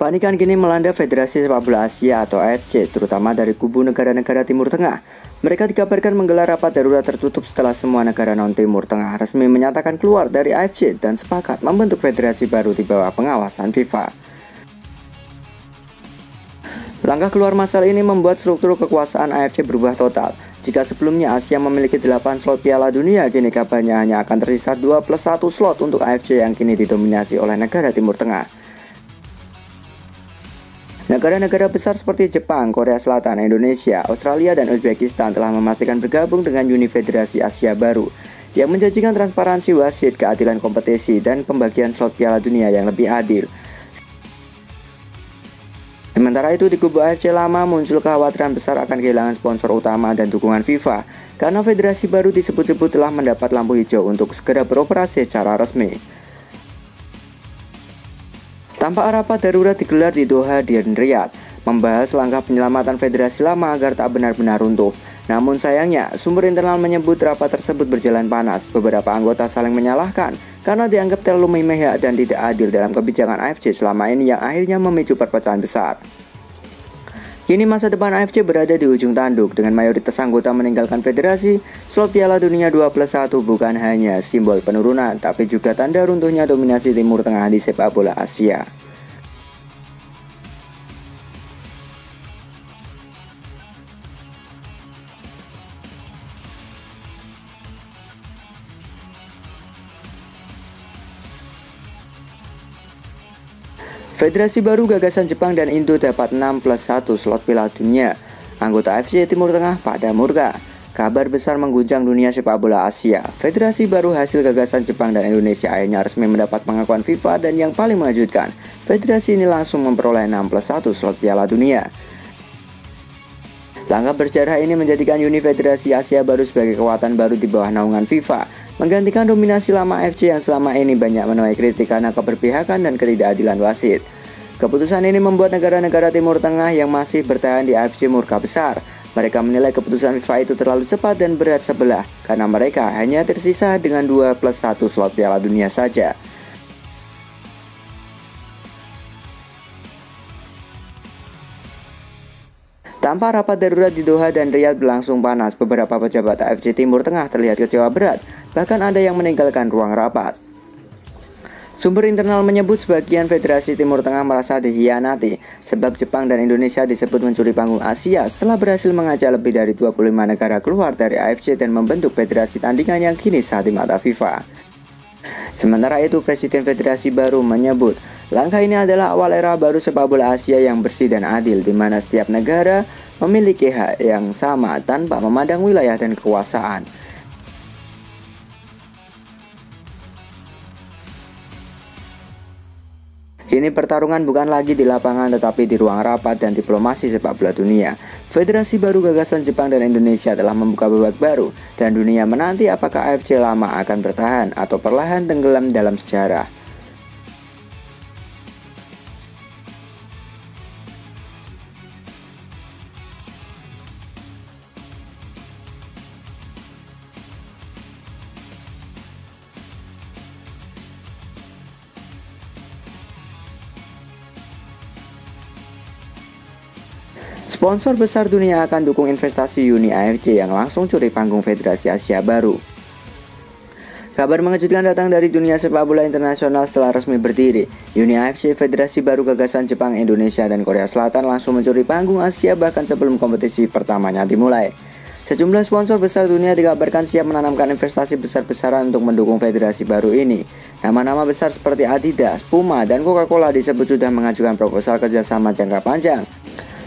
Kepanikan kini melanda Federasi Sepak Bola Asia atau AFC, terutama dari kubu negara-negara Timur Tengah. Mereka dikabarkan menggelar rapat darurat tertutup setelah semua negara non-Timur Tengah resmi menyatakan keluar dari AFC dan sepakat membentuk federasi baru di bawah pengawasan FIFA. Langkah keluar massal ini membuat struktur kekuasaan AFC berubah total. Jika sebelumnya Asia memiliki 8 slot Piala Dunia, kini kabarnya hanya akan tersisa 2+1 slot untuk AFC yang kini didominasi oleh negara Timur Tengah. Negara-negara besar seperti Jepang, Korea Selatan, Indonesia, Australia, dan Uzbekistan telah memastikan bergabung dengan Uni Federasi Asia baru yang menjanjikan transparansi wasit, keadilan kompetisi, dan pembagian slot Piala Dunia yang lebih adil. Sementara itu, di kubu AFC lama muncul kekhawatiran besar akan kehilangan sponsor utama dan dukungan FIFA karena federasi baru disebut-sebut telah mendapat lampu hijau untuk segera beroperasi secara resmi. Tanpa rapat darurat digelar di Doha dan Riyadh, membahas langkah penyelamatan federasi lama agar tak benar-benar runtuh. Namun sayangnya, sumber internal menyebut rapat tersebut berjalan panas. Beberapa anggota saling menyalahkan karena dianggap terlalu memihak dan tidak adil dalam kebijakan AFC selama ini yang akhirnya memicu perpecahan besar. Kini masa depan AFC berada di ujung tanduk dengan mayoritas anggota meninggalkan federasi. Slot Piala Dunia 2+1 bukan hanya simbol penurunan, tapi juga tanda runtuhnya dominasi Timur Tengah di sepak bola Asia. Federasi baru gagasan Jepang dan Indo dapat 6+1 slot Piala Dunia. Anggota AFC Timur Tengah pada murka. Kabar besar mengguncang dunia sepak bola Asia. Federasi baru hasil gagasan Jepang dan Indonesia akhirnya resmi mendapat pengakuan FIFA, dan yang paling mengejutkan, federasi ini langsung memperoleh 6+1 slot Piala Dunia. Langkah bersejarah ini menjadikan Uni Federasi Asia baru sebagai kekuatan baru di bawah naungan FIFA, menggantikan dominasi lama AFC yang selama ini banyak menuai kritik karena keberpihakan dan ketidakadilan wasit. Keputusan ini membuat negara-negara Timur Tengah yang masih bertahan di AFC murka besar. Mereka menilai keputusan FIFA itu terlalu cepat dan berat sebelah karena mereka hanya tersisa dengan 2+1 slot Piala Dunia saja. Tanpa rapat darurat di Doha dan Riyadh berlangsung panas, beberapa pejabat AFC Timur Tengah terlihat kecewa berat, bahkan ada yang meninggalkan ruang rapat. Sumber internal menyebut sebagian federasi Timur Tengah merasa dikhianati, sebab Jepang dan Indonesia disebut mencuri panggung Asia setelah berhasil mengajak lebih dari 25 negara keluar dari AFC dan membentuk federasi tandingan yang kini sah di mata FIFA. Sementara itu, Presiden Federasi baru menyebut langkah ini adalah awal era baru sepak bola Asia yang bersih dan adil, di mana setiap negara memiliki hak yang sama tanpa memandang wilayah dan kekuasaan. Kini pertarungan bukan lagi di lapangan tetapi di ruang rapat dan diplomasi sepak bola dunia. Federasi baru gagasan Jepang dan Indonesia telah membuka babak baru, dan dunia menanti apakah AFC lama akan bertahan atau perlahan tenggelam dalam sejarah. Sponsor besar dunia akan dukung investasi Uni AFC yang langsung curi panggung Federasi Asia baru. Kabar mengejutkan datang dari dunia sepak bola internasional setelah resmi berdiri. Uni AFC, federasi baru gagasan Jepang, Indonesia, dan Korea Selatan langsung mencuri panggung Asia bahkan sebelum kompetisi pertamanya dimulai. Sejumlah sponsor besar dunia dikabarkan siap menanamkan investasi besar-besaran untuk mendukung federasi baru ini. Nama-nama besar seperti Adidas, Puma, dan Coca-Cola disebut sudah mengajukan proposal kerjasama jangka panjang.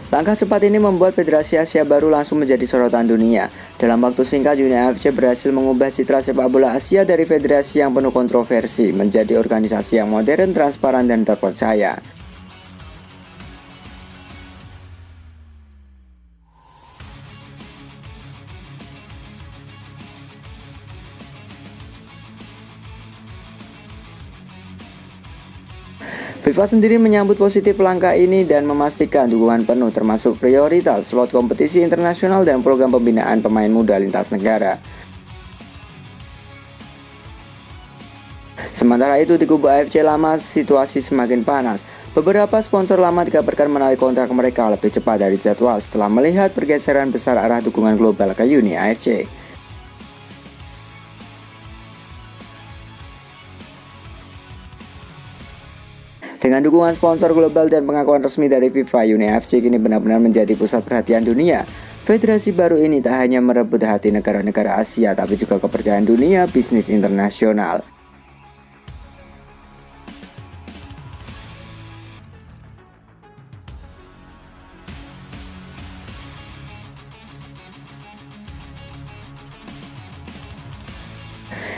Langkah cepat ini membuat Federasi Asia baru langsung menjadi sorotan dunia. Dalam waktu singkat, Uni AFC berhasil mengubah citra sepak bola Asia dari federasi yang penuh kontroversi menjadi organisasi yang modern, transparan, dan terpercaya. FIFA sendiri menyambut positif langkah ini dan memastikan dukungan penuh termasuk prioritas slot kompetisi internasional dan program pembinaan pemain muda lintas negara. Sementara itu di kubu AFC lama situasi semakin panas. Beberapa sponsor lama dikabarkan menarik kontrak mereka lebih cepat dari jadwal setelah melihat pergeseran besar arah dukungan global ke Uni AFC. Dengan dukungan sponsor global dan pengakuan resmi dari FIFA, Uni AFC kini benar-benar menjadi pusat perhatian dunia. Federasi baru ini tak hanya merebut hati negara-negara Asia, tapi juga kepercayaan dunia bisnis internasional.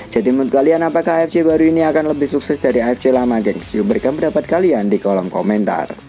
Jadi menurut kalian, apakah AFC baru ini akan lebih sukses dari AFC lama, gengs? Yuk berikan pendapat kalian di kolom komentar.